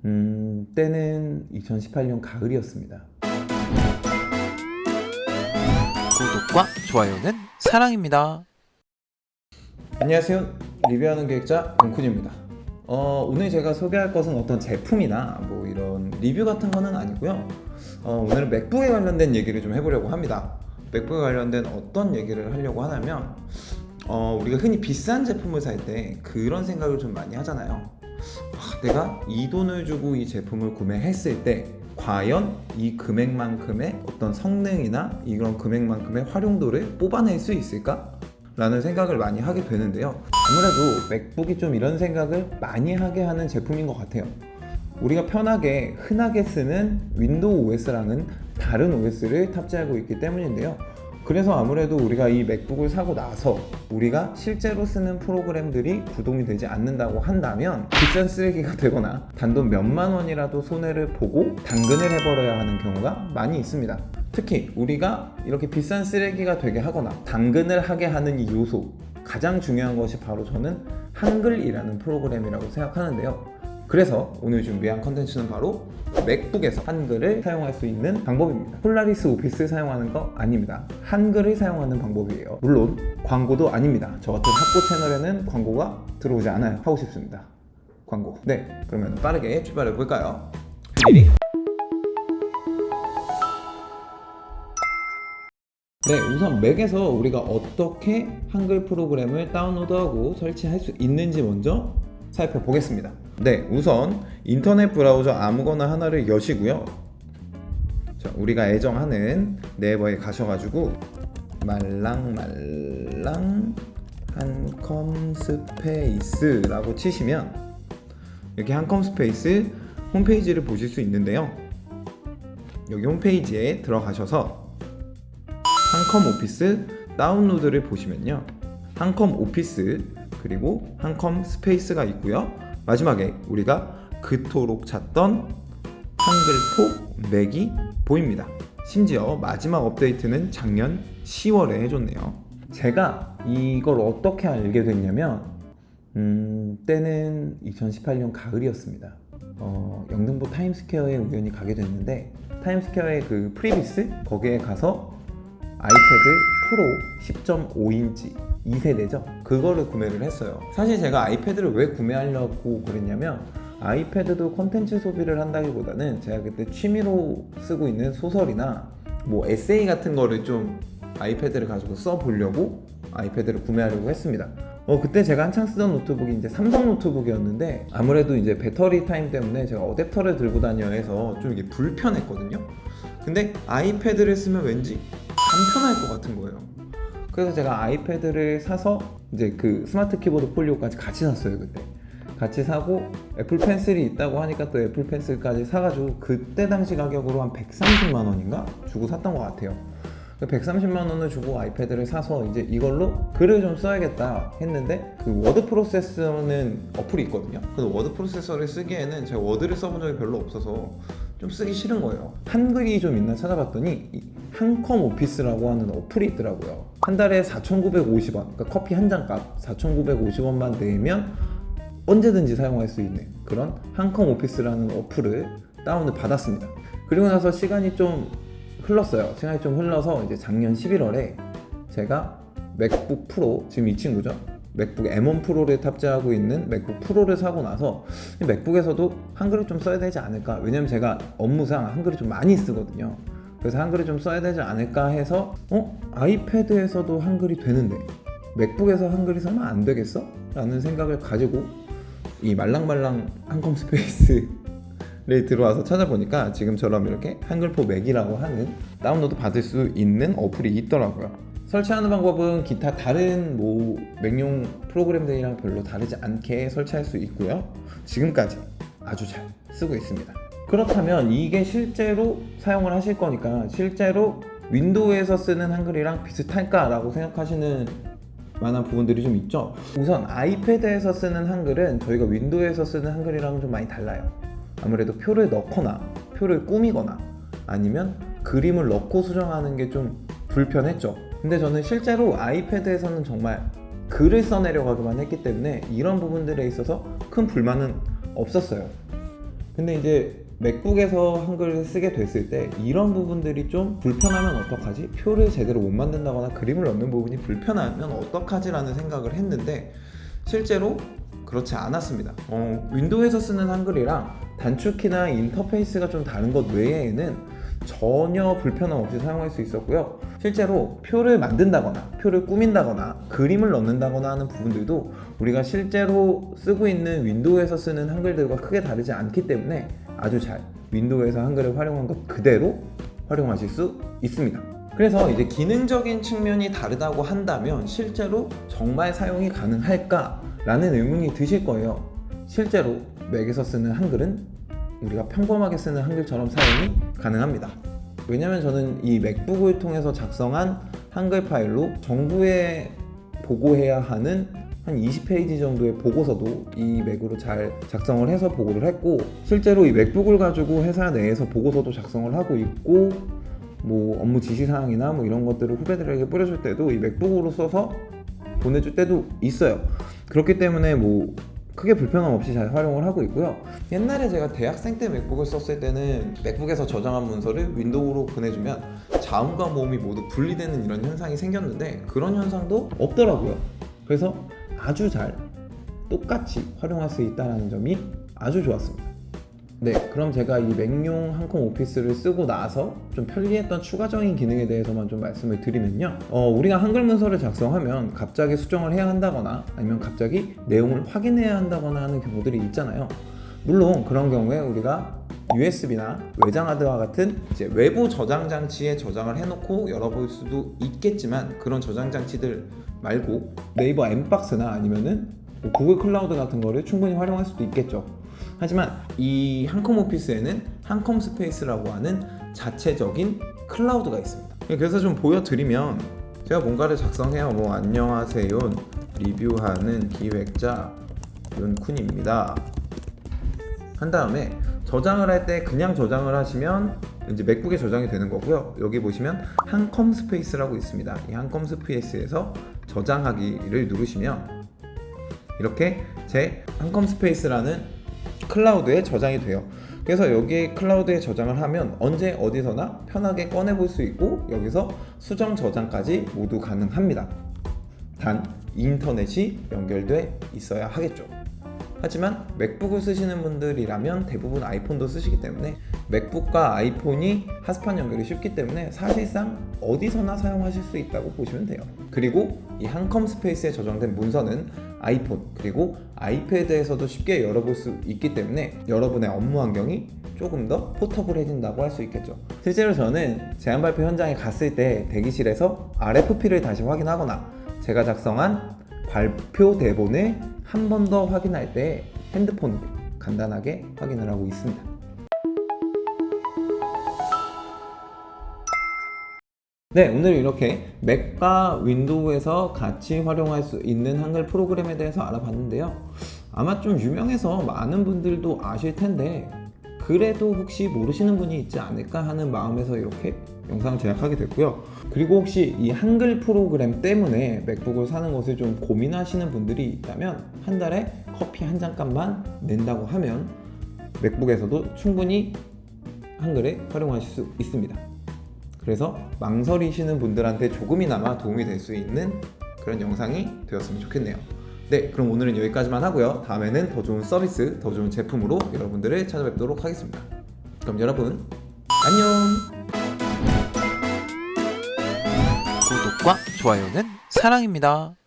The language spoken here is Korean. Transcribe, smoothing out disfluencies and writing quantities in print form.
때는 2018년 가을이었습니다. 구독과 좋아요는 사랑입니다. 안녕하세요. 리뷰하는 기획자 영쿤입니다. 오늘 제가 소개할 것은 어떤 제품이나 뭐 이런 리뷰 같은 거는 아니고요. 오늘은 맥북에 관련된 얘기를 좀 해보려고 합니다. 맥북에 관련된 어떤 얘기를 하려고 하냐면 우리가 흔히 비싼 제품을 살 때 그런 생각을 좀 많이 하잖아요. 내가 이 돈을 주고 이 제품을 구매했을 때 과연 이 금액만큼의 어떤 성능이나 이런 금액만큼의 활용도를 뽑아낼 수 있을까? 라는 생각을 많이 하게 되는데요. 아무래도 맥북이 좀 이런 생각을 많이 하게 하는 제품인 것 같아요. 우리가 편하게 흔하게 쓰는 윈도우 OS랑은 다른 OS를 탑재하고 있기 때문인데요. 그래서 아무래도 우리가 이 맥북을 사고 나서 우리가 실제로 쓰는 프로그램들이 구동이 되지 않는다고 한다면 비싼 쓰레기가 되거나 단돈 몇만 원이라도 손해를 보고 당근을 해버려야 하는 경우가 많이 있습니다. 특히 우리가 이렇게 비싼 쓰레기가 되게 하거나 당근을 하게 하는 이 요소, 가장 중요한 것이 바로 저는 한글이라는 프로그램이라고 생각하는데요. 그래서 오늘 준비한 컨텐츠는 바로 맥북에서 한글을 사용할 수 있는 방법입니다. 폴라리스 오피스 사용하는 거 아닙니다. 한글을 사용하는 방법이에요. 물론 광고도 아닙니다. 저 같은 학고 채널에는 광고가 들어오지 않아요. 하고 싶습니다. 광고. 네, 그러면 빠르게 출발해 볼까요? 네, 우선 맥에서 우리가 어떻게 한글 프로그램을 다운로드하고 설치할 수 있는지 먼저 살펴보겠습니다. 네, 우선 인터넷 브라우저 아무거나 하나를 여시고요. 자, 우리가 애정하는 네이버에 가셔가지고 말랑말랑 한컴 스페이스라고 치시면 이렇게 한컴 스페이스 홈페이지를 보실 수 있는데요. 여기 홈페이지에 들어가셔서 한컴 오피스 다운로드를 보시면요, 한컴 오피스 그리고 한컴 스페이스가 있고요. 마지막에 우리가 그토록 찾던 한글포 맥이 보입니다. 심지어 마지막 업데이트는 작년 10월에 해줬네요. 제가 이걸 어떻게 알게 됐냐면 때는 2018년 가을이었습니다. 영등포 타임스퀘어에 우연히 가게 됐는데, 타임스퀘어의 그 프리비스 거기에 가서 아이패드 프로 10.5인치 2세대죠. 그거를 구매를 했어요. 사실 제가 아이패드를 왜 구매하려고 그랬냐면, 아이패드도 콘텐츠 소비를 한다기보다는 제가 그때 취미로 쓰고 있는 소설이나 뭐 에세이 같은 거를 좀 아이패드를 가지고 써보려고 아이패드를 구매하려고 했습니다. 그때 제가 한창 쓰던 노트북이 이제 삼성 노트북이었는데, 아무래도 이제 배터리 타임 때문에 제가 어댑터를 들고 다녀야 해서 좀 이게 불편했거든요. 근데 아이패드를 쓰면 왠지 간편할 것 같은 거예요. 그래서 제가 아이패드를 사서 이제 그 스마트 키보드 폴리오까지 같이 샀어요. 그때 같이 사고 애플 펜슬이 있다고 하니까 또 애플 펜슬까지 사가지고 그때 당시 가격으로 한 130만 원인가 주고 샀던 것 같아요. 130만 원을 주고 아이패드를 사서 이제 이걸로 글을 좀 써야겠다 했는데, 그 워드 프로세서는 어플이 있거든요. 그 워드 프로세서를 쓰기에는 제가 워드를 써본 적이 별로 없어서 좀 쓰기 싫은 거예요. 한글이 좀 있나 찾아봤더니 이 한컴 오피스라고 하는 어플이 있더라고요. 한 달에 4,950원, 그러니까 커피 한 잔 값 4,950원만 내면 언제든지 사용할 수 있는 그런 한컴 오피스라는 어플을 다운을 받았습니다. 그리고 나서 시간이 좀 흘렀어요. 시간이 좀 흘러서 이제 작년 11월에 제가 맥북 프로, 지금 이 친구죠, 맥북 M1 프로를 탑재하고 있는 맥북 프로를 사고 나서 맥북에서도 한글을 좀 써야 되지 않을까, 왜냐면 제가 업무상 한글을 좀 많이 쓰거든요. 그래서 한글을 좀 써야 되지 않을까 해서 아이패드에서도 한글이 되는데 맥북에서 한글이 설마 안 되겠어? 라는 생각을 가지고 이 말랑말랑 한컴 스페이스를 들어와서 찾아보니까 지금처럼 이렇게 한글포 맥이라고 하는 다운로드 받을 수 있는 어플이 있더라고요. 설치하는 방법은 기타 다른 뭐 맥용 프로그램들이랑 별로 다르지 않게 설치할 수 있고요. 지금까지 아주 잘 쓰고 있습니다. 그렇다면 이게 실제로 사용을 하실 거니까 실제로 윈도우에서 쓰는 한글이랑 비슷할까라고 생각하시는 만한 부분들이 좀 있죠. 우선 아이패드에서 쓰는 한글은 저희가 윈도우에서 쓰는 한글이랑은 좀 많이 달라요. 아무래도 표를 넣거나 표를 꾸미거나 아니면 그림을 넣고 수정하는 게 좀 불편했죠. 근데 저는 실제로 아이패드에서는 정말 글을 써내려가기만 했기 때문에 이런 부분들에 있어서 큰 불만은 없었어요. 근데 이제 맥북에서 한글을 쓰게 됐을 때 이런 부분들이 좀 불편하면 어떡하지? 표를 제대로 못 만든다거나 그림을 넣는 부분이 불편하면 어떡하지? 라는 생각을 했는데 실제로 그렇지 않았습니다. 윈도우에서 쓰는 한글이랑 단축키나 인터페이스가 좀 다른 것 외에는 전혀 불편함 없이 사용할 수 있었고요. 실제로 표를 만든다거나 표를 꾸민다거나 그림을 넣는다거나 하는 부분들도 우리가 실제로 쓰고 있는 윈도우에서 쓰는 한글들과 크게 다르지 않기 때문에 아주 잘 윈도우에서 한글을 활용한 것 그대로 활용하실 수 있습니다. 그래서 이제 기능적인 측면이 다르다고 한다면 실제로 정말 사용이 가능할까? 라는 의문이 드실 거예요. 실제로 맥에서 쓰는 한글은 우리가 평범하게 쓰는 한글처럼 사용이 가능합니다. 왜냐면 저는 이 맥북을 통해서 작성한 한글 파일로 정부에 보고해야 하는 한 20페이지 정도의 보고서도 이 맥으로 잘 작성을 해서 보고를 했고, 실제로 이 맥북을 가지고 회사 내에서 보고서도 작성을 하고 있고, 뭐 업무 지시사항이나 뭐 이런 것들을 후배들에게 뿌려줄 때도 이 맥북으로 써서 보내줄 때도 있어요. 그렇기 때문에 뭐 크게 불편함 없이 잘 활용을 하고 있고요. 옛날에 제가 대학생 때 맥북을 썼을 때는 맥북에서 저장한 문서를 윈도우로 보내주면 자음과 모음이 모두 분리되는 이런 현상이 생겼는데 그런 현상도 없더라고요. 그래서 아주 잘 똑같이 활용할 수 있다는 점이 아주 좋았습니다. 네, 그럼 제가 이 맥용 한컴 오피스를 쓰고 나서 좀 편리했던 추가적인 기능에 대해서만 좀 말씀을 드리면요. 우리가 한글 문서를 작성하면 갑자기 수정을 해야 한다거나 아니면 갑자기 내용을 확인해야 한다거나 하는 경우들이 있잖아요. 물론 그런 경우에 우리가 USB나 외장하드와 같은 이제 외부 저장 장치에 저장을 해놓고 열어볼 수도 있겠지만 그런 저장 장치들 말고 네이버 엠박스나 아니면은 뭐 구글 클라우드 같은 거를 충분히 활용할 수도 있겠죠. 하지만 이 한컴 오피스에는 한컴 스페이스라고 하는 자체적인 클라우드가 있습니다. 그래서 좀 보여드리면 제가 뭔가를 작성해요. 뭐 안녕하세요, 리뷰하는 기획자 윤쿤입니다 한 다음에 저장을 할 때 그냥 저장을 하시면 이제 맥북에 저장이 되는 거고요. 여기 보시면 한컴 스페이스라고 있습니다. 이 한컴 스페이스에서 저장하기를 누르시면 이렇게 제 한컴 스페이스라는 클라우드에 저장이 돼요. 그래서 여기 클라우드에 저장을 하면 언제 어디서나 편하게 꺼내 볼 수 있고 여기서 수정 저장까지 모두 가능합니다. 단 인터넷이 연결돼 있어야 하겠죠. 하지만 맥북을 쓰시는 분들이라면 대부분 아이폰도 쓰시기 때문에 맥북과 아이폰이 핫스팟 연결이 쉽기 때문에 사실상 어디서나 사용하실 수 있다고 보시면 돼요. 그리고 이 한컴 스페이스에 저장된 문서는 아이폰 그리고 아이패드에서도 쉽게 열어볼 수 있기 때문에 여러분의 업무 환경이 조금 더 포터블해진다고 할 수 있겠죠. 실제로 저는 제안 발표 현장에 갔을 때 대기실에서 RFP를 다시 확인하거나 제가 작성한 발표 대본을 한 번 더 확인할 때 핸드폰으로 간단하게 확인을 하고 있습니다. 네, 오늘 이렇게 맥과 윈도우에서 같이 활용할 수 있는 한글 프로그램에 대해서 알아봤는데요. 아마 좀 유명해서 많은 분들도 아실 텐데 그래도 혹시 모르시는 분이 있지 않을까 하는 마음에서 이렇게 영상을 제작하게 됐고요. 그리고 혹시 이 한글 프로그램 때문에 맥북을 사는 것을 좀 고민하시는 분들이 있다면 한 달에 커피 한 잔 값만 낸다고 하면 맥북에서도 충분히 한글을 활용하실 수 있습니다. 그래서 망설이시는 분들한테 조금이나마 도움이 될 수 있는 그런 영상이 되었으면 좋겠네요. 네, 그럼 오늘은 여기까지만 하고요. 다음에는 더 좋은 서비스, 더 좋은 제품으로 여러분들을 찾아뵙도록 하겠습니다. 그럼 여러분, 안녕! 구독과 좋아요는 사랑입니다.